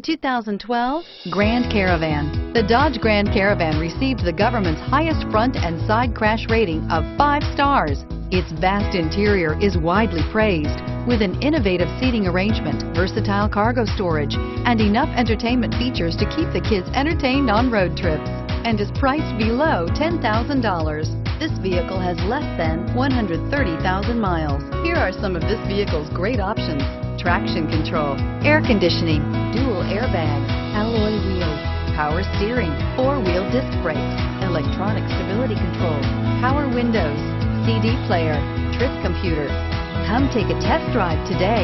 2012 Grand Caravan. The Dodge Grand Caravan received the government's highest front and side crash rating of 5 stars. Its vast interior is widely praised, with an innovative seating arrangement, versatile cargo storage, and enough entertainment features to keep the kids entertained on road trips, and is priced below $10,000. This vehicle has less than 130,000 miles. Here are some of this vehicle's great options: traction control, air conditioning, dual airbags, alloy wheels, power steering, 4-wheel disc brakes, electronic stability control, power windows, CD player, trip computer. Come take a test drive today.